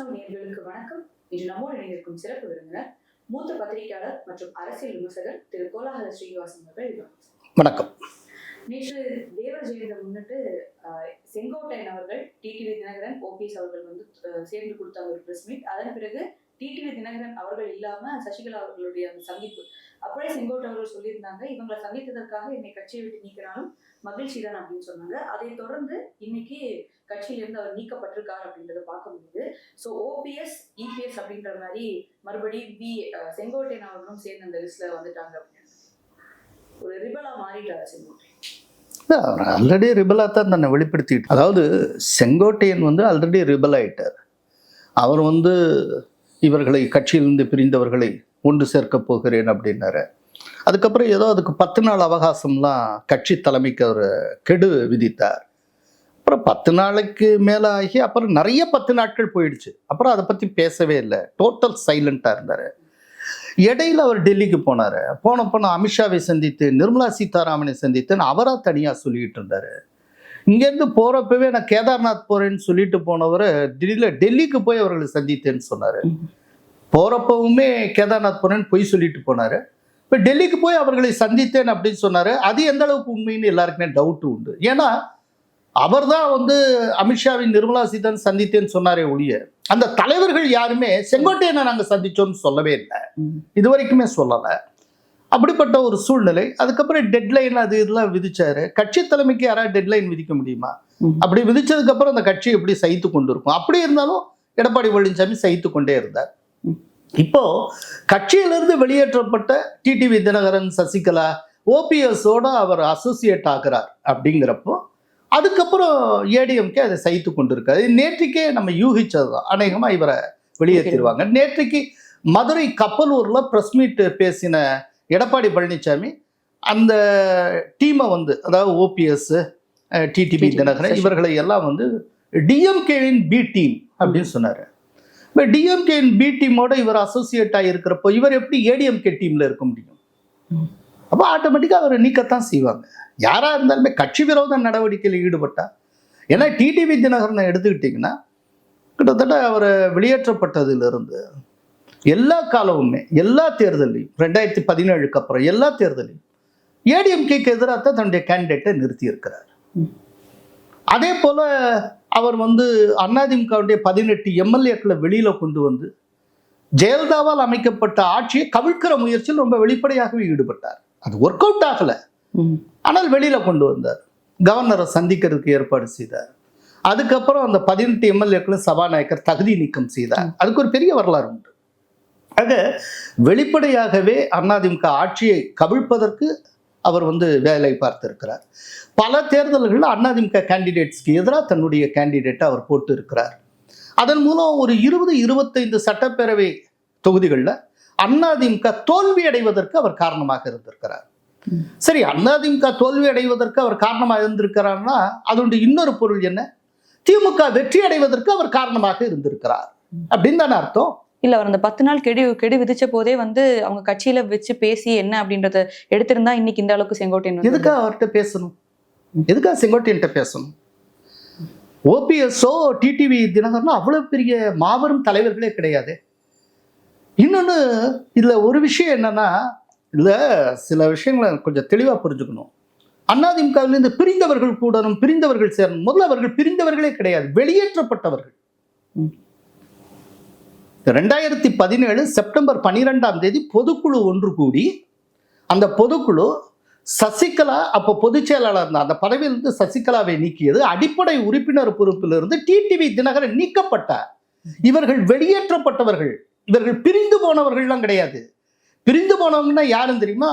நாள் நேயர்களுக்கு வணக்கம். இன்று நம்மோடு இணைந்திருக்கும் சிறப்பு விருந்தினர் மூத்த பத்திரிகையாளர் மற்றும் அரசியல் விமர்சகர் திரு கோலாகல ஸ்ரீனிவாசன் அவர்கள். வணக்கம். நேற்று தேவர் ஜெயந்தியை முன்னிட்டு செங்கோட்டையன் அவர்கள், டிடிவி தினகரன், ஓபிஎஸ் அவர்கள் சேர்ந்து கொடுத்தாங்க ஒரு பிரஸ் மீட். அதன் பிறகு டிடிவி தினகரன் அவர்கள் இல்லாம சசிகலா அவர்களுடைய அந்த சந்திப்பு. அப்படியே செங்கோட்டை அவர்கள் சொல்லியிருந்தாங்க, இவங்களை சந்தித்ததற்காக என்னை கட்சியை விட்டு நீக்கினாலும் மகிழ்ச்சி தான் அப்படின்னு சொன்னாங்க. அதை தொடர்ந்து இன்னைக்கு கட்சியிலிருந்து அவர் நீக்கப்பட்டிருக்காரு அப்படின்றத பார்க்க முடியுது. ஸோ ஓபிஎஸ், இபிஎஸ் அப்படின்ற மாதிரி மறுபடியும் செங்கோட்டையன் அவர்களும் சேர்ந்து அந்த லிஸ்ட்ல வந்துட்டாங்க அப்படின்னு ஒரு ரிபலா மாறிட்டாரு செங்கோட்டையன். அவர் ஆல்ரெடி ரிபலா தான் தன்னை வெளிப்படுத்திட்டு, அதாவது செங்கோட்டையன் ஆல்ரெடி ரிபல் ஆயிட்டார். அவர் இவர்களை கட்சியிலிருந்து பிரிந்தவர்களை ஒன்று சேர்க்க போகிறேன் அப்படின்னாரு. அதுக்கப்புறம் ஏதோ அதுக்கு 10 நாள் அவகாசம்லாம் கட்சி தலைமைக்கு அவர் கெடு விதித்தார். அப்புறம் 10 நாளைக்கு மேலே ஆகி அப்புறம் நிறைய 10 நாட்கள் போயிடுச்சு. அப்புறம் அதை பற்றி பேசவே இல்லை, டோட்டல் சைலண்டாக இருந்தார். இடையில அவர் டெல்லிக்கு போனார். போன அமித்ஷாவை சந்தித்து, நிர்மலா சீதாராமனை சந்தித்துன்னு அவராக தனியாக சொல்லிக்கிட்டு இருந்தார். இங்கேருந்து போகிறப்பவே நான் கேதார்நாத் போகிறேன்னு சொல்லிட்டு போனவர் திடீர்னு டெல்லிக்கு போய் அவர்களை சந்தித்தேன்னு சொன்னார். போகிறப்பவுமே கேதார்நாத் போகிறேன்னு பொய் சொல்லிட்டு போனார். இப்போ டெல்லிக்கு போய் அவர்களை சந்தித்தேன் அப்படின்னு சொன்னார். அது எந்த அளவுக்கு உண்மைன்னு எல்லாருக்குமே டவுட்டு உண்டு. ஏன்னா அவர் தான் அமித்ஷாவின் நிர்மலா சீதாராமன் சந்தித்தேன்னு சொன்னாரே ஒழிய அந்த தலைவர்கள் யாருமே செங்கோட்டையனை நாங்கள் சந்திச்சோன்னு சொல்லவே இல்லை, இது வரைக்குமே சொல்லலை. அப்படிப்பட்ட ஒரு சூழ்நிலை. அதுக்கப்புறம் டெட்லைன் அது இதெல்லாம் விதிச்சாரு. கட்சி தலைமைக்கு யாராவது டெட்லைன் விதிக்க முடியுமா? அப்படி விதிச்சதுக்கு அப்புறம் அந்த கட்சி எப்படி சகித்து கொண்டு இருக்கும்? அப்படி இருந்தாலும் எடப்பாடி பழனிசாமி சகித்து கொண்டே இருந்தார். இப்போ கட்சியிலிருந்து வெளியேற்றப்பட்ட டிடிவி தினகரன், சசிகலா, ஓபிஎஸோட அவர் அசோசியேட் ஆகிறார். அப்படிங்கிறப்போ அதுக்கப்புறம் ஏடிஎம்கே அதை சகித்து கொண்டு இருக்காது. நேற்றுக்கே நம்ம யூகிச்சதுதான், அநேகமாக இவரை வெளியேற்றிடுவாங்க. நேற்றுக்கு மதுரை கப்பலூர்ல பிரஸ் மீட் பேசின எடப்பாடி பழனிசாமி அந்த டீமை அதாவது ஓபிஎஸ், டிடிவி தினகரன் இவர்களை எல்லாம் டிஎம்கேவின் பி டீம் அப்படின்னு சொன்னார். இப்போ டிஎம்கேவின் பி டீமோட இவர் அசோசியேட் ஆகியிருக்கிறப்போ இவர் எப்படி ஏடிஎம்கே டீமில் இருக்க முடியும்? அப்போ ஆட்டோமேட்டிக்காக அவர் நீக்கத்தான் செய்வாங்க. யாராக இருந்தாலுமே கட்சி விரோத நடவடிக்கையில் ஈடுபட்டா. ஏன்னா டிடிவி தினகரனை எடுத்துக்கிட்டிங்கன்னா கிட்டத்தட்ட அவர் வெளியேற்றப்பட்டதிலிருந்து எல்லா காலமுமே, எல்லா தேர்தலையும் 2017க்கு அப்புறம் எல்லா தேர்தலையும் ஏடிஎம்கேக்கு எதிராக தான் தன்னுடைய கேண்டிடேட்டை நிறுத்தி இருக்கிறார். அதே போல அவர் அதிமுகவுடைய 18 எம்எல்ஏக்களை வெளியில கொண்டு ஜெயலலிதாவால் அமைக்கப்பட்ட ஆட்சியை கவிழ்க்கிற முயற்சியில் ரொம்ப வெளிப்படையாகவே ஈடுபட்டார். அது ஒர்க் அவுட் ஆகல, ஆனால் வெளியில கொண்டு வந்தார். கவர்னரை சந்திக்கிறதுக்கு ஏற்பாடு செய்தார். அதுக்கப்புறம் அந்த 18 எம்எல்ஏக்களும் சபாநாயகர் தகுதி நீக்கம் செய்தார். அதுக்கு ஒரு பெரிய வரலாறு உண்டு. ஆக வெளிப்படையாகவே அதிமுக ஆட்சியை கவிழ்ப்பதற்கு அவர் வேலை பார்த்திருக்கிறார். பல தேர்தல்களில் அதிமுக கேண்டிடேட்ஸ்க்கு எதிராக தன்னுடைய கேண்டிடேட்டை அவர் போட்டு இருக்கிறார். அதன் மூலம் ஒரு 20-25 சட்டப்பேரவை தொகுதிகளில் அதிமுக தோல்வி அடைவதற்கு அவர் காரணமாக இருந்திருக்கிறார். சரி, அதிமுக தோல்வி அடைவதற்கு அவர் காரணமாக இருந்திருக்கிறார்னா அதனுடைய இன்னொரு பொருள் என்ன? திமுக வெற்றி அடைவதற்கு அவர் காரணமாக இருந்திருக்கிறார் அப்படின்னு தானே அர்த்தம். இல்ல, அவர் அந்த 10 நாள் கெடு விதிச்ச போதே அவங்க கட்சியில வச்சு பேசி என்ன அப்படின்றத எடுத்திருந்தா இன்னைக்கு இந்த அளவுக்கு செங்கோட்டையன் எதுக்காக அவர்கிட்ட பேசணும்? எதுக்காக செங்கோட்டையன்ட்ட பேசணும்? ஓபிஎஸ்ஓ டிடிவி தினகரனும் அவ்வளவு பெரிய மாபெரும் தலைவர்களே கிடையாது. இன்னொன்று இதுல ஒரு விஷயம் என்னன்னா, இதுல சில விஷயங்களை கொஞ்சம் தெளிவா புரிஞ்சுக்கணும். அதிமுகவிலிருந்து பிரிந்தவர்கள் கூடணும், பிரிந்தவர்கள் சேரணும். முதல்ல அவர்கள் பிரிந்தவர்களே கிடையாது, வெளியேற்றப்பட்டவர்கள். 2017 செப்டம்பர் 12ஆம் தேதி பொதுக்குழு ஒன்று கூடி அந்த பொதுக்குழு சசிகலா அப்போ பொதுச் செயலாளர் இருந்த அந்த பதவியிலிருந்து சசிகலாவை நீக்கியது. அடிப்படை உறுப்பினர் பொறுப்பிலிருந்து டிடிவி தினகரன் நீக்கப்பட்டார். இவர்கள் வெளியேற்றப்பட்டவர்கள், இவர்கள் பிரிந்து போனவர்கள்லாம் கிடையாது. பிரிந்து போனவங்கன்னா யாரும் தெரியுமா?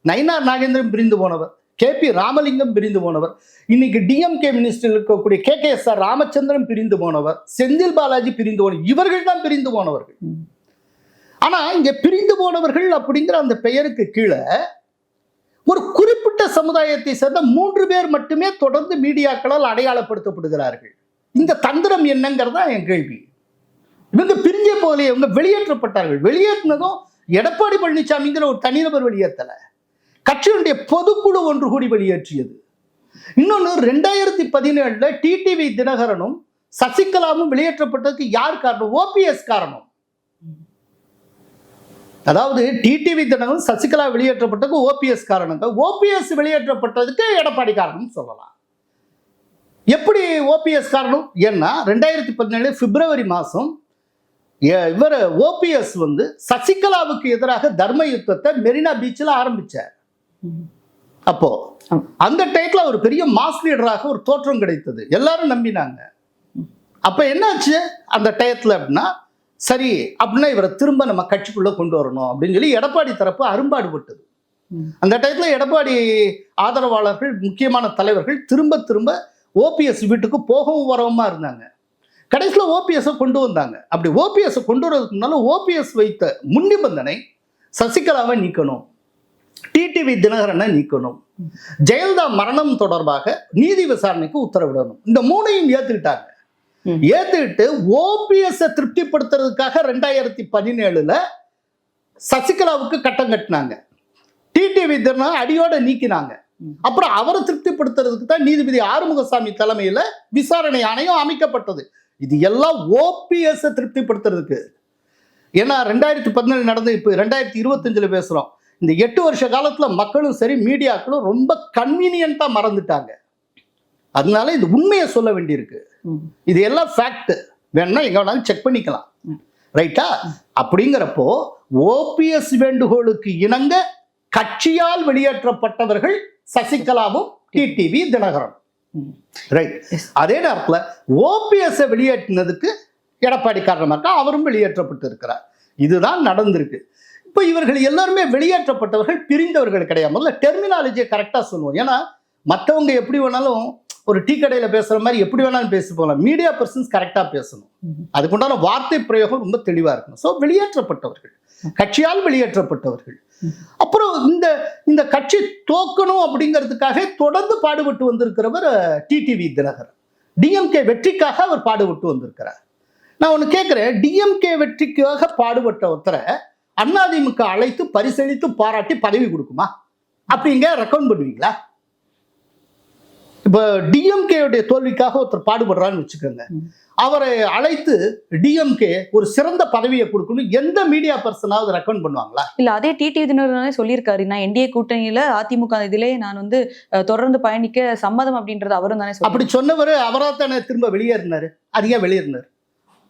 நயினார் நாகேந்திரன் பிரிந்து போனவர், கேபி ராமலிங்கம் பிரிந்து போனவர், இன்னைக்கு டிஎம்கே மினிஸ்டர் இருக்கக்கூடிய கேகேஎஸ்ஆர் ராமச்சந்திரன் பிரிந்து போனவர், செந்தில் பாலாஜி பிரிந்து போனவர். இவர்கள் தான் பிரிந்து போனவர்கள். ஆனா இங்க பிரிந்து போனவர்கள் அப்படிங்கிற அந்த பெயருக்கு கீழே ஒரு குறிப்பிட்ட சமுதாயத்தை சேர்ந்த 3 பேர் மட்டுமே தொடர்ந்து மீடியாக்களால் அடையாளப்படுத்தப்படுகிறார்கள். இந்த தந்திரம் என்னங்கிறதா என் கேள்வி. இவங்க பிரிஞ்சே போகலையே, இவங்க வெளியேற்றப்பட்டார்கள். வெளியேற்றினதும் எடப்பாடி பழனிசாமிங்கிற ஒரு தனிநபர் வெளியேற்றல, கட்சியினுடைய பொதுக்குழு ஒன்று கூடி வெளியேற்றியது. இன்னொன்று 2017 டிடிவி தினகரனும் சசிகலாவும் வெளியேற்றப்பட்டதுக்கு யார் காரணம்? ஓபிஎஸ் காரணம். அதாவது டிடிவி தினகரன் சசிகலா வெளியேற்றப்பட்டதுக்கு ஓபிஎஸ் காரணங்க. ஓபிஎஸ் வெளியேற்றப்பட்டதுக்கு எடப்பாடி காரணம் சொல்லலாம். எப்படி ஓபிஎஸ் காரணம்? ஏன்னா 2017 பிப்ரவரி மாதம் இவர் ஓபிஎஸ் வந்து சசிகலாவுக்கு எதிராக தர்ம யுத்தத்தை மெரினா பீச்சில் ஆரம்பிச்சார். அப்போ அந்த டைத்துல ஒரு பெரிய மாஸ் லீடராக ஒரு தோற்றம் கிடைத்தது, எல்லாரும் நம்பினாங்க. அப்ப என்னாச்சு அந்த டயத்துல அப்படின்னா, சரி அப்படின்னா இவரை திரும்ப நம்ம கட்சிக்குள்ள கொண்டு வரணும் அப்படின்னு சொல்லி எடப்பாடி தரப்பு அரும்பாடுபட்டது. அந்த டயத்துல எடப்பாடி ஆதரவாளர்கள், முக்கியமான தலைவர்கள் திரும்ப திரும்ப ஓபிஎஸ் வீட்டுக்கு போகவும் வரவுமா இருந்தாங்க. கடைசியில் ஓபிஎஸ் கொண்டு வந்தாங்க. அப்படி ஓபிஎஸ் கொண்டு வரதுக்கு முன்னால ஓபிஎஸ் வைத்த முன்னிபந்தனை சசிகலாவை நீக்கணும், டிடிவி தினகரனை நீக்கணும், ஜெயலலிதா மரணம் தொடர்பாக நீதி விசாரணைக்கு உத்தரவிடணும். இந்த மூணையும் ஏத்துக்கிட்டாங்க. ஏத்துக்கிட்டு ஓபிஎஸ் திருப்திப்படுத்துறதுக்காக 2017 சசிகலாவுக்கு கட்டம் கட்டினாங்க. டிடிவி தினகரன் அடியோட நீக்கினாங்க. அப்புறம் அவரை திருப்திப்படுத்துறதுக்கு தான் நீதிபதி ஆறுமுகசாமி தலைமையில விசாரணை ஆணையம் அமைக்கப்பட்டது. இது எல்லாம் ஓபிஎஸ் திருப்திப்படுத்துறதுக்கு. ஏன்னா 2017 நடந்து இப்போ 2025 பேசுறோம். இந்த 8 வருஷ காலத்துல மக்களும் சரி மீடியாக்களும் ரொம்ப கன்வீனியன்ட்டா மறந்துட்டாங்க. அதனால இது உண்மையை சொல்ல வேண்டியிருக்கு. இது எல்லாம் ஃபேக்ட், வேணா எங்க வேணாலும் செக் பண்ணிக்கலாம், ரைட்டா? அப்படிங்கிறப்போ ஓபிஎஸ் வேண்டுகோளுக்கு இணங்க கட்சியால் வெளியேற்றப்பட்டவர்கள் சசிகலாவும் டிடிவி தினகரன், ரைட்? அதே நேரத்தில் ஓபிஎஸ் வெளியேற்றினதுக்கு எடப்பாடி காரணமாக அவரும் வெளியேற்றப்பட்டு இருக்கிறார். இதுதான் நடந்திருக்கு. இப்போ இவர்கள் எல்லாருமே வெளியேற்றப்பட்டவர்கள், பிரிந்தவர்கள் கிடையாது. முதல்ல டெர்மினாலஜியை கரெக்டாக சொல்லுவோம். ஏன்னா மற்றவங்க எப்படி வேணாலும் ஒரு டீ கடையில் பேசுகிற மாதிரி எப்படி வேணாலும் பேசி போகலாம். மீடியா பர்சன்ஸ் கரெக்டாக பேசணும். அதுக்குண்டான வார்த்தை பிரயோகம் ரொம்ப தெளிவாக இருக்கணும். ஸோ வெளியேற்றப்பட்டவர்கள், கட்சியால் வெளியேற்றப்பட்டவர்கள். அப்புறம் இந்த கட்சி தோக்கணும் அப்படிங்கிறதுக்காக தொடர்ந்து பாடுபட்டு வந்திருக்கிறவர் டிடிவி தினகரன். டிஎம்கே வெற்றிக்காக அவர் பாடுபட்டு வந்திருக்கிறார். நான் ஒன்று கேட்குறேன், டிஎம்கே வெற்றிக்காக பாடுபட்ட ஒருத்தரை அதிமுக அழைத்து பரிசளித்து பாராட்டி பதவி கொடுக்குமா? அப்படிங்க ரெக்கமெண்ட் பண்ணுவீங்களா? இப்போ டிஎம்கேவுடைய தோல்விக்காக ஒருத்தர் பாடுபடுறான்னு வச்சுக்கோங்க, அவரை அழைத்து டிஎம்கே ஒரு சிறந்த பதவியை கொடுக்கணும் எந்த மீடியா பர்சனாவது ரெக்கமெண்ட் பண்ணுவாங்களா? இல்ல, அதே டிடிவி தினகரனே சொல்லியிருக்காரு, நான் என்டிஏ கூட்டணியில அதிமுக இதிலே நான் வந்து தொடர்ந்து பயணிக்க சம்மதம் அப்படின்றது அவரும் தானே. அப்படி சொன்னவர் அவரா தானே திரும்ப வெளியேறினாரு. அது ஏன் வெளியேறினார்?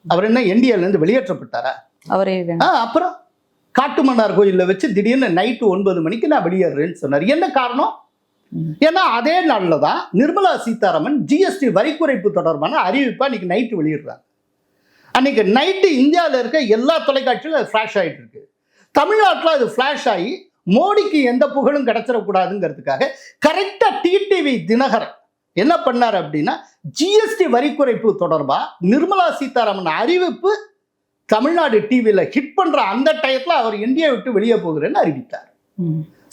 அவர் என்ன என்டிஏல இருந்து வெளியேற்றப்பட்டாரா? அவரே அப்புறம் காட்டுமன்னார் கோயில்ல வச்சு திடீர்னு நைட்டு 9 மணிக்கு நான் வெளியேறேன்னு சொன்னார். என்ன காரணம்? ஏன்னா அதே நாளில் தான் நிர்மலா சீதாராமன் ஜிஎஸ்டி வரி குறைப்பு தொடர்பான அறிவிப்பா அன்னைக்கு நைட்டு வெளியிடுறாங்க. அன்னைக்கு நைட்டு இந்தியாவில் இருக்க எல்லா தொலைக்காட்சியிலும் அது ஃபிளாஷ் ஆகிட்டு இருக்கு. தமிழ்நாட்டில் அது ஃபிளாஷ் ஆகி மோடிக்கு எந்த புகழும் கிடைச்சிடக்கூடாதுங்கிறதுக்காக கரெக்டாக டிடிவி தினகரன் என்ன பண்ணார் அப்படின்னா, ஜிஎஸ்டி வரி குறைப்பு தொடர்பாக நிர்மலா சீதாராமன் அறிவிப்பு தமிழ்நாடு டிவியில் ஹிட் பண்ற அந்த டயத்தில் அவர் இந்தியா விட்டு வெளியே போகிறேன்னு அறிவித்தார்.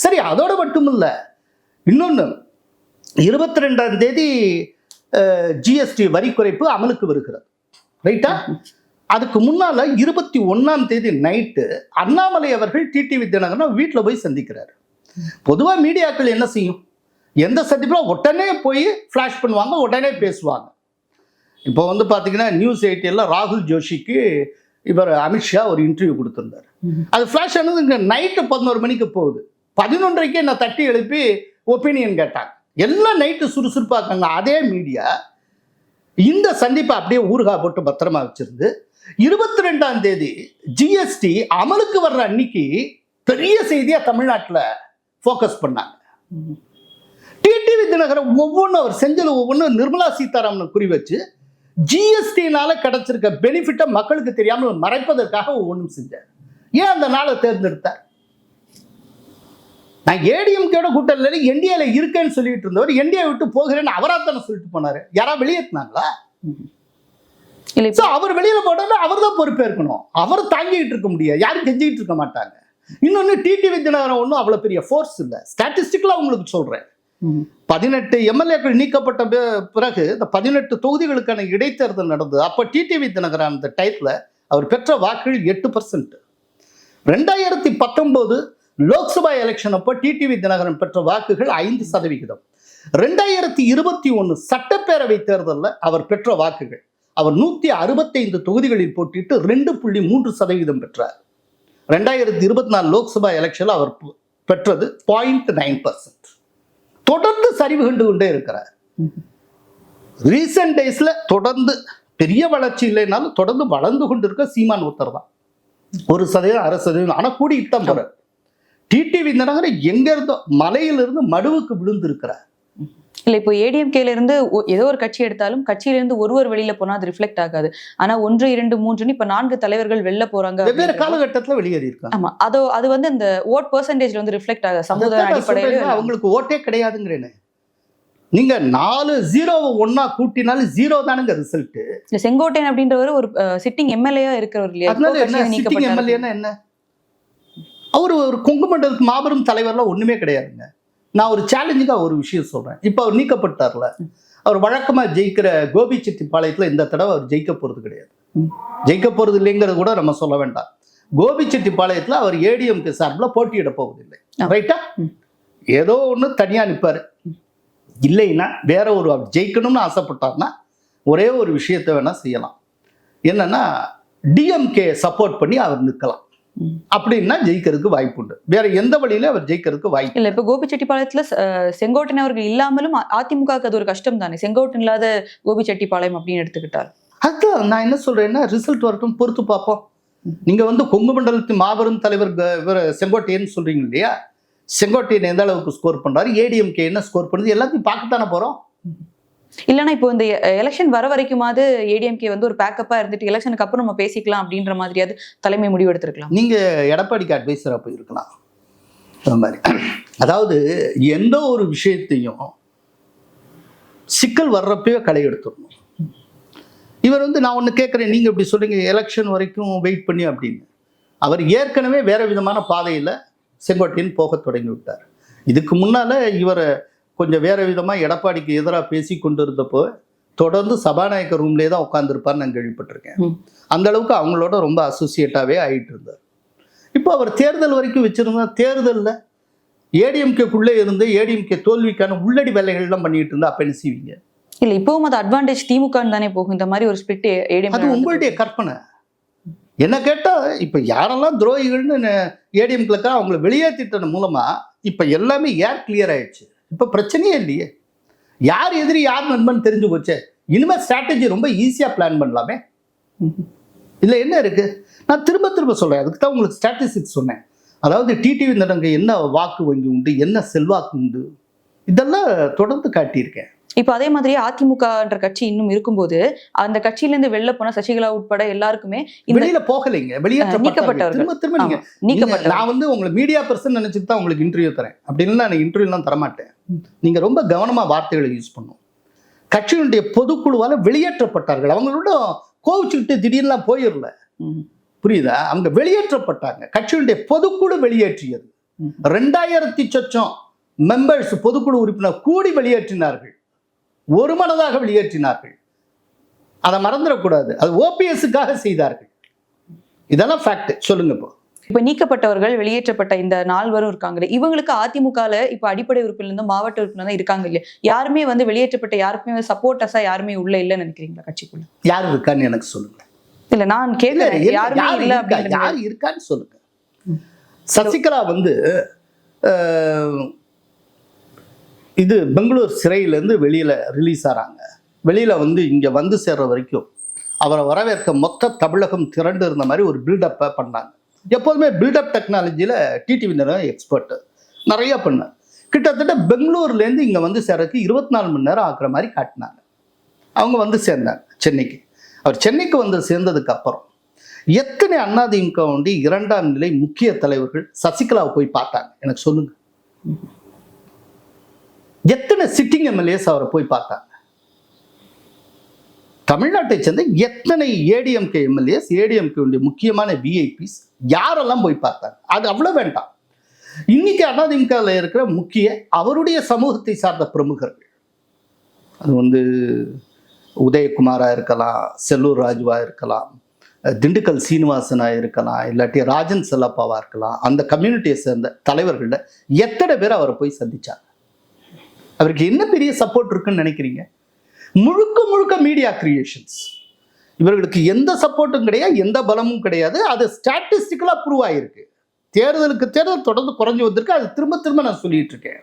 சரி, அதோட மட்டும் இல்லை, இன்னொன்று 22ஆம் தேதி ஜிஎஸ்டி வரி குறைப்பு அமலுக்கு வருகிறது, ரைட்டா? அதுக்கு முன்னால 21ஆம் தேதி நைட்டு அண்ணாமலை அவர்கள் டிடிவி தினகரன் வீட்டில் போய் சந்திக்கிறார். பொதுவாக மீடியாக்கள் என்ன செய்யும், எந்த சந்திப்பில் உடனே போய் ஃப்ளாஷ் பண்ணுவாங்க, உடனே பேசுவாங்க. இப்போ வந்து பார்த்தீங்கன்னா நியூஸ் 8 ராகுல் ஜோஷிக்கு இவர் அமித்ஷா ஒரு இன்டர்வியூ கொடுத்துருந்தார். அது ஃப்ளாஷ் ஆனது இங்கே நைட்டு 11 மணிக்கு போகுது. 11:30 என்னை தட்டி எழுப்பி ஒப்பீனியன் கேட்டாங்க. எல்லாம் நைட்டு சுறுசுறுப்பாக்காங்க. அதே மீடியா இந்த சந்திப்பை அப்படியே ஊறுகா போட்டு பத்திரமா வச்சிருந்து 22ஆம் தேதி ஜிஎஸ்டி அமலுக்கு வர்ற அன்னைக்கு பெரிய செய்தியா தமிழ்நாட்டில் ஃபோக்கஸ் பண்ணாங்க. டிடிவி தினகரன் ஒவ்வொன்றும் அவர் செஞ்சது ஒவ்வொன்றும் நிர்மலா சீதாராமன் குறி வச்சு ஜிஎஸ்டினால கிடைச்சிருக்க பெனிஃபிட்டை மக்களுக்கு தெரியாமல் மறைப்பதற்காக ஒவ்வொன்றும் செஞ்சார். ஏன் அந்த நாளை தேர்ந்தெடுத்தார்? நான் ஏடிஎம்கேட கூட்டணியில என்டிஏல இருக்கேன்னு சொல்லிட்டு இருந்தவர் என்டிஏ விட்டு போகிறேன்னு அவராத்தானே சொல்லிட்டு போனாரு. யாரா வெளியேற்றினாங்களா? அவர் வெளியில போட்டா அவர் தான் பொறுப்பேற்கணும். அவர் தாங்கிட்டு இருக்க முடியாது, யாரும் கெஞ்சிக்கிட்டு இருக்க மாட்டாங்க. இன்னொன்னு டிடிவி தினகரன் ஒன்றும் அவ்வளவு பெரிய ஃபோர்ஸ் இல்லை. ஸ்டாட்டிஸ்டிக்கலா உங்களுக்கு சொல்றேன், 18 எம்எல்ஏக்கள் நீக்கப்பட்ட பிறகு இந்த 18 தொகுதிகளுக்கான இடைத்தேர்தல் நடந்தது. அப்ப டிடிவி தினகரன் அந்த டைத்துல அவர் பெற்ற வாக்குகள் 8%. 2019 லோக்சபா எலெக்ஷன் அப்போ டிடிவி தினகரன் பெற்ற வாக்குகள் 5%. 2021 சட்டப்பேரவை தேர்தலில் அவர் பெற்ற வாக்குகள் அவர் 165 தொகுதிகளில் போட்டிட்டு 2.3% பெற்றார். 2024 லோக்சபா எலெக்ஷன்ல அவர் பெற்றது 0.9%. தொடர்ந்து சரிவு கண்டு கொண்டே இருக்கிறார். ரீசெண்ட் டேஸ்ல தொடர்ந்து பெரிய வளர்ச்சி இல்லைனாலும் தொடர்ந்து வளர்ந்து கொண்டு இருக்க சீமான் ஒருத்தர் தான். 1%, 1/2%, ஆனா கூடிட்டு தான் போறார். டிடிவி தினகரன் எங்க இருந்தோ மலையிலிருந்து மடுவுக்கு விழுந்து இருக்கிறார். இல்ல இப்போ ஏடிஎம்கேல இருந்து ஏதோ ஒரு கட்சி எடுத்தாலும் கட்சியில இருந்து ஒருவர் வெளியில போனா அது ரிஃப்ளெக்ட் ஆகாது. ஆனா 1, 2, 3 இப்ப 4 தலைவர்கள் வெளில போறாங்க. வெவ்வேறு காலகட்டத்துல வெளியேறி இருக்காங்க. ஆமா, அது வந்து இந்த ஓட் பெர்சன்டேஜ்ல வந்து ரிஃப்ளெக்ட் ஆகாது. சமுதாய அடிப்படையில அவங்களுக்கு ஓட்டே கிடையாதுங்கிறேன்னு. நீங்க 4-0 ஒன்னா கூட்டினாலும் 0 தானுங்க ரிசல்ட். செங்கோட்டையன் அப்படின்றவர் ஒரு சிட்டிங் எம்எல்ஏயா இருக்கிறவர் இல்லையா? அதனால என்ன சிட்டிங் எம்எல்ஏன்னா என்ன? அவர் ஒரு கொங்கு மண்டலத்துக்கு மாபெரும் தலைவர்லாம் ஒண்ணுமே கிடையாதுங்க. நான் ஒரு சேலஞ்சுக்காக ஒரு விஷயம் சொல்றேன். இப்போ அவர் நீக்கப்பட்டார்ல, அவர் வழக்கமா ஜெயிக்கிற கோபிச்செட்டிப்பாளையத்துல இந்த தடவை அவர் ஜெயிக்க போறது கிடையாது. ஜெயிக்க போறது இல்லைங்கிறது கூட நம்ம சொல்ல வேண்டாம். கோபிச்செட்டிப்பாளையத்துல அவர் ஏடிஎம்கே சார்பில் போட்டியிட போவதில்லை. ரைட்டா? ஏதோ ஒண்ணு தனியா நிற்பாரு. இல்லைன்னா வேற ஒரு ஜெயிக்கணும்னு ஆசைப்பட்டார்னா ஒரே ஒரு விஷயத்தை வேணா செய்யலாம். என்னன்னா டிஎம்கே சப்போர்ட் பண்ணி அவர் நிற்கலாம். அப்படின்னா ஜெயிக்கிறதுக்கு வாய்ப்பு உண்டு. வேற எந்த வழியில அவர் ஜெயிக்கிறதுக்கு வாய்ப்பு இல்ல. இப்ப கோபிச்செட்டிப்பாளையத்துல செங்கோட்டையன் அவர்கள் இல்லாமலும் அதிமுகவுக்கு அது ஒரு கஷ்டம் தானே. செங்கோட்டையன் இல்லாத கோபிச்செட்டிப்பாளையம் அப்படின்னு எடுத்துக்கிட்டார். அதுதான் நான் என்ன சொல்றேன்னா, ரிசல்ட் வரட்டும், பொறுத்து பார்ப்போம். நீங்க வந்து கொங்கு மண்டலத்தின் மாபெரும் தலைவர் செங்கோட்டையன் சொல்றீங்க இல்லையா? செங்கோட்டையன் எந்த அளவுக்கு ஸ்கோர் பண்றாரு, ஏடிஎம்கே என்ன ஸ்கோர் பண்ணுது, எல்லாத்தையும் பார்க்கத்தானே போறோம். இல்லைன்னா இப்போ இந்த எலெக்ஷன் வர வரைக்குமாவது ஏடிஎம்கே வந்து ஒரு பேக்கப்பா இருந்துட்டு எலெக்ஷனுக்கு அப்புறம் நம்ம பேசிக்கலாம் அப்படின்ற மாதிரியாவது தலைமை முடிவு எடுத்திருக்கலாம். நீங்க எடப்பாடிக்கு அட்வைசரா போயிருக்கலாம். அந்த மாதிரி அதாவது எந்த ஒரு விஷயத்தையும் சிக்கல் வர்றப்பவே களை எடுத்துடணும். இவர் வந்து நான் ஒன்று கேட்குறேன், நீங்க இப்படி சொல்றீங்க எலெக்ஷன் வரைக்கும் வெயிட் பண்ணி அப்படின்னு. அவர் ஏற்கனவே வேற விதமான பாதையில செங்கோட்டையன் போக தொடங்கி விட்டார். இதுக்கு முன்னால இவரை கொஞ்சம் வேற விதமா எடப்பாடிக்கு எதிராக பேசி கொண்டு இருந்தப்போ தொடர்ந்து சபாநாயகர் ரூம்லேயே தான் உட்காந்துருப்பார் நான் கேள்விப்பட்டிருக்கேன். அந்த அளவுக்கு அவங்களோட ரொம்ப அசோசியேட்டாவே ஆயிட்டு இருந்தார். இப்போ அவர் தேர்தல் வரைக்கும் வச்சிருந்தா, தேர்தலில் ஏடிஎம்கேக்குள்ளே இருந்து ஏடிஎம்கே தோல்விக்கான உள்ளடி வேலைகள்லாம் பண்ணிட்டு இருந்தா அப்ப என்ன செய்வீங்க? இல்ல இப்பவும் அது அட்வான்டேஜ் திமுக தானே போகும். இந்த மாதிரி ஒரு ஸ்பிளிட் ஏடிஎம் அது உங்களுடைய கற்பனை. என்ன கேட்டா இப்ப யாரெல்லாம் துரோகிகள்னு ஏடிஎம்கேக்கா அவங்களை வெளியேற்றிட்டது மூலமா இப்ப எல்லாமே ஏர் கிளியர் ஆயிடுச்சு. இப்ப பிரச்சனையே இல்லையே. யார் எதிரி யார் நண்பன் தெரிஞ்சு போச்சே. இனிமே ஸ்ட்ராட்டஜி ரொம்ப ஈஸியா பிளான் பண்ணலாமே. இல்ல என்ன இருக்கு? நான் திரும்ப திரும்ப சொல்றேன், அதுக்கு தான் உங்களுக்கு ஸ்டாட்டிஸ்டிக்ஸ் சொன்னேன். அதாவது டிடிவி தினகரனுக்கு என்ன வாக்கு வங்கி உண்டு, என்ன செல்வாக்கு உண்டு, இதெல்லாம் தொடர்ந்து காட்டியிருக்கேன். இப்ப அதே மாதிரி அதிமுகன்ற கட்சி இன்னும் இருக்கும்போது அந்த கட்சியில இருந்து வெளில போன சசிகலா உட்பட எல்லாருக்குமே வெளியில போகலைங்க, வெளியேற்றப்பட்டவர்கள். திரும்ப திரும்ப நீங்க நான் வந்து உங்களை மீடியா பர்சன் நினைச்சிட்டு தான் உங்களுக்கு இன்டர்வியூ தரேன். அப்படின்னு நான் இன்டர்வியூலாம் தரமாட்டேன். நீங்க ரொம்ப கவனமா வார்த்தைகளை யூஸ் பண்ணும். கட்சியினுடைய பொதுக்குழுவால வெளியேற்றப்பட்டார்கள். அவங்களோட கோவிச்சுக்கிட்டு திடீர்லாம் போயிடல, புரியுதா? அவங்க வெளியேற்றப்பட்டாங்க. கட்சியினுடைய பொதுக்குழு வெளியேற்றியது. 2000 சொச்சம் மெம்பர்ஸ் பொதுக்குழு உறுப்பினர் கூடி வெளியேற்றினார்கள், ஒரு மனதாக வெளியேற்றினார்கள். அதை மறந்துடக்கூடாது. அது ஓபிஎஸ்க்காக செய்தார்கள். இதெல்லாம் ஃபேக்ட். சொல்லுங்க. இப்ப நீக்கப்பட்டவர்கள் வெளியேற்றப்பட்ட இந்த 4 இருக்காங்களே, இவங்களுக்கு அதிமுகல இப்ப அடிப்படை உறுப்பினர் இருந்து மாவட்ட உறுப்பினர் தான் இருக்காங்க இல்லையா? யாருமே வந்து வெளியேற்றப்பட்ட யாருக்குமே சப்போர்ட்டர்ஸா யாருமே உள்ள இல்லைன்னு நினைக்கிறீங்களா கட்சிக்குள்ள? யாரு இருக்கான்னு எனக்கு சொல்லுங்க. இல்ல நான் கேட்கிறேன், யாருமே இல்ல அப்படின்னு. யாரு இருக்கான்னு சொல்லுங்க. சசிகலா வந்து இது பெங்களூர் சிறையிலேருந்து வெளியில் ரிலீஸ் ஆகிறாங்க. வெளியில் வந்து இங்கே வந்து சேர்ற வரைக்கும் அவரை வரவேற்க மொத்த தமிழகம் திரண்டு இருந்த மாதிரி ஒரு பில்டப்பை பண்ணாங்க. எப்போதுமே பில்டப் டெக்னாலஜியில் டிடிவி தினகரன் எக்ஸ்பர்ட்டு, நிறையா பண்ணார். கிட்டத்தட்ட பெங்களூர்லேருந்து இங்கே வந்து சேர்றதுக்கு 24 மணி நேரம் ஆக்குற மாதிரி காட்டினாங்க. அவங்க வந்து சேர்ந்தாங்க சென்னைக்கு. அவர் சென்னைக்கு வந்து சேர்ந்ததுக்கு அப்புறம் எத்தனை அதிமுக 2ஆம் நிலை முக்கிய தலைவர்கள் சசிகலாவை போய் பார்த்தாங்க? எனக்கு சொல்லுங்க. எத்தனை சிட்டிங் எம்எல்ஏஸ் அவரை போய் பார்த்தாங்க? தமிழ்நாட்டை சேர்ந்த எத்தனை ஏடிஎம்கே எம்எல்ஏஸ், ஏடிஎம்கே முக்கியமான விஐபிஸ் யாரெல்லாம் போய் பார்த்தாங்க? அது அவ்வளவு வேண்டாம். இன்னைக்கு அதிமுகவில் இருக்கிற முக்கிய அவருடைய சமூகத்தை சார்ந்த பிரமுகர்கள், அது வந்து உதயகுமாரா இருக்கலாம், செல்லூர் ராஜுவா இருக்கலாம், திண்டுக்கல் சீனிவாசனா இருக்கலாம், இல்லாட்டி ராஜன் செல்லப்பாவா இருக்கலாம், அந்த கம்யூனிட்டியை சேர்ந்த தலைவர்கள எத்தனை பேர் அவரை போய் சந்திச்சாங்க? அவருக்கு என்ன பெரிய சப்போர்ட் இருக்குன்னு நினைக்கிறீங்க? முழுக்க முழுக்க மீடியா கிரியேஷன்ஸ். இவர்களுக்கு எந்த சப்போர்ட்டும் கிடையாது, எந்த பலமும் கிடையாது. அது ஸ்டாட்டிஸ்டிக்கலா ப்ரூவ் ஆயிருக்கு. தேர்தலுக்கு தேர்தல் தொடர்ந்து குறைஞ்சு வந்திருக்கு. அது திரும்ப திரும்ப நான் சொல்லிட்டு இருக்கேன்.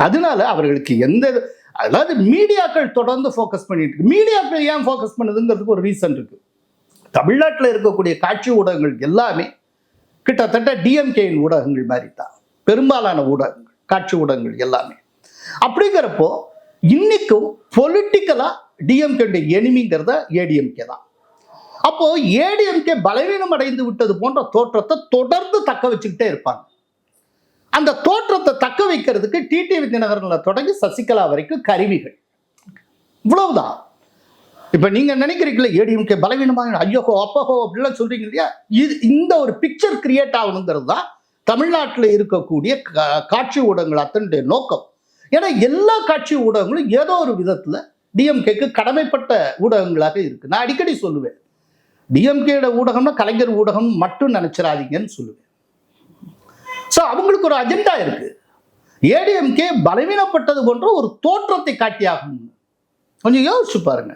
அதனால அவர்களுக்கு எந்த, அதாவது மீடியாக்கள் தொடர்ந்து ஃபோக்கஸ் பண்ணிட்டு இருக்கு. மீடியாக்கள் ஏன் ஃபோக்கஸ் பண்ணுதுங்கிறதுக்கு ஒரு ரீசன் இருக்கு. தமிழ்நாட்டில் இருக்கக்கூடிய காட்சி ஊடகங்கள் எல்லாமே கிட்டத்தட்ட டிஎம்கேயின் ஊடகங்கள் மாதிரி தான், பெரும்பாலான ஊடகங்கள், காட்சி ஊடகங்கள் எல்லாமே. அப்படிங்கிறப்போ இன்னைக்கும் பொலிட்டிக்கலா டிஎம்கே எனிமிங்கிறத ஏடிஎம்கே தான். அப்போ ஏடிஎம்கே பலவீனம் அடைந்து விட்டது போன்ற தோற்றத்தை தொடர்ந்து தக்க வச்சுக்கிட்டே இருப்பாங்க. அந்த தோற்றத்தை தக்க வைக்கிறதுக்கு டிடிவி தினகரனில் தொடங்கி சசிகலா வரைக்கும் கருவிகள், இவ்வளவுதான். இப்ப நீங்க நினைக்கிறீங்களா ஏடிஎம்கே பலவீனமாக ஐயோஹோ அப்பஹோ அப்படிலாம் சொல்றீங்க இல்லையா, இது இந்த ஒரு பிக்சர் கிரியேட் ஆகணுங்கிறது தான் தமிழ்நாட்டில் இருக்கக்கூடிய காட்சி ஊடகங்கள் அத்தனுடைய நோக்கம். ஏன்னா எல்லா காட்சி ஊடகங்களும் ஏதோ ஒரு விதத்துல டிஎம்கேக்கு கடமைப்பட்ட ஊடகங்களாக இருக்கு. நான் அடிக்கடி சொல்லுவேன், டிஎம்கேட ஊடகம்னா கலைஞர் ஊடகம் மட்டும் நினைச்சிடாதீங்கன்னு சொல்லுவேன். ஸோ அவங்களுக்கு ஒரு அஜெண்டா இருக்கு. ஏடிஎம்கே பலவீனப்பட்டது போன்ற ஒரு தோற்றத்தை காட்டியாகும். கொஞ்சம் யோசிச்சு பாருங்க,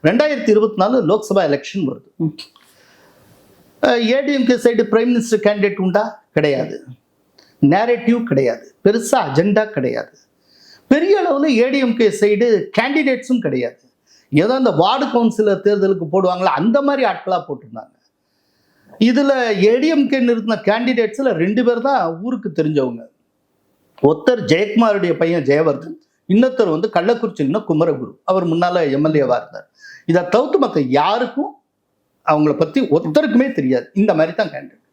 2024 லோக்சபா எலெக்ஷன் வருது. ADMK side prime minister candidate உண்டா? கிடையாது. நேரேட்டிவ் கிடையாது, பெருசா அஜெண்டா கிடையாது. பெரிய அளவில் ஏடிஎம்கே சைடு கேண்டிடேட்ஸும் கிடையாது. ஏதோ அந்த வார்டு கவுன்சிலர் தேர்தலுக்கு போடுவாங்களா அந்த மாதிரி ஆட்களாக போட்டிருந்தாங்க. இதில் ஏடிஎம்கே நிறுத்தின கேண்டிடேட்ஸில் 2 பேர் தான் ஊருக்கு தெரிஞ்சவங்க. ஒருத்தர் ஜெயக்குமாருடைய பையன் ஜெயவர்தன், இன்னொருத்தர் வந்து கள்ளக்குறிச்சி குமரகுரு, அவர் முன்னால் எம்எல்ஏவாக இருந்தார். இதை தவிர்த்து மற்ற யாருக்கும் அவங்கள பற்றி ஒருத்தருக்குமே தெரியாது. இந்த மாதிரி தான் கேண்டிடேட்.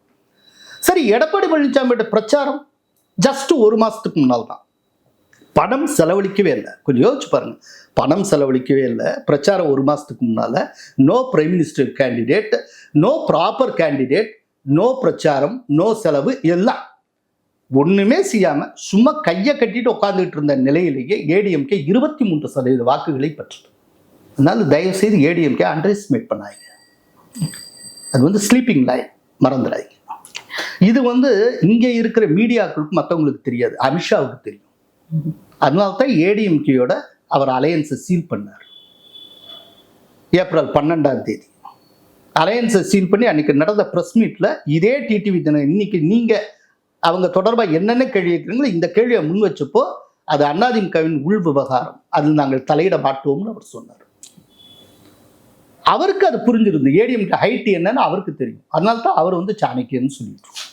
சரி, எடப்பாடி பழனிசாமியோட பிரச்சாரம் ஜஸ்ட் 1 மாதத்துக்கு முன்னால் தான். பணம் செலவழிக்கவே இல்லை. கொஞ்சம் யோசிச்சு பாருங்க, பணம் செலவழிக்கவே இல்லை. பிரச்சாரம் 1 மாதத்துக்கு முன்னால no prime minister candidate, no proper candidate, no பிரச்சாரம், நோ செலவு, எல்லாம் ஒண்ணுமே செய்யாம சும்மா கையை கட்டிட்டு உட்காந்துட்டு இருந்த நிலையிலேயே ஏடிஎம்கே 23% வாக்குகளை பெற்றது. அதனால தயவு செய்து ஏடிஎம்கே அண்டர் எஸ்டிமேட் பண்ணாங்க. அது வந்து ஸ்லீப்பிங் லைன், மறந்துடாதீங்க. இது வந்து இங்கே இருக்கிற மீடியாக்களுக்கு மற்றவங்களுக்கு தெரியாது, அமித்ஷாவுக்கு தெரியும். அதனால தான் ஏடிஎம்கேயோட அவர் அலையன்ஸை சீல் பண்ணார். ஏப்ரல் 12 அலையன்ஸை சீல் பண்ணி அன்னைக்கு நடந்த ப்ரெஸ் மீட்ல இதே டிடிவி தினம் இன்னைக்கு நீங்க அவங்க தொடர்பாக என்னென்ன கேள்வி கேட்குறீங்களோ இந்த கேள்வியை முன் வச்சப்போ அது அதிமுகவின் உள் விவகாரம், அதில் நாங்கள் தலையிட மாட்டோம்னு அவர் சொன்னார். அவருக்கு அது புரிஞ்சிருந்து, ஏடிஎம்கே ஹைட் என்னன்னு அவருக்கு தெரியும். அதனால தான் அவர் வந்து சாணக்கியன்னு சொல்லிட்டு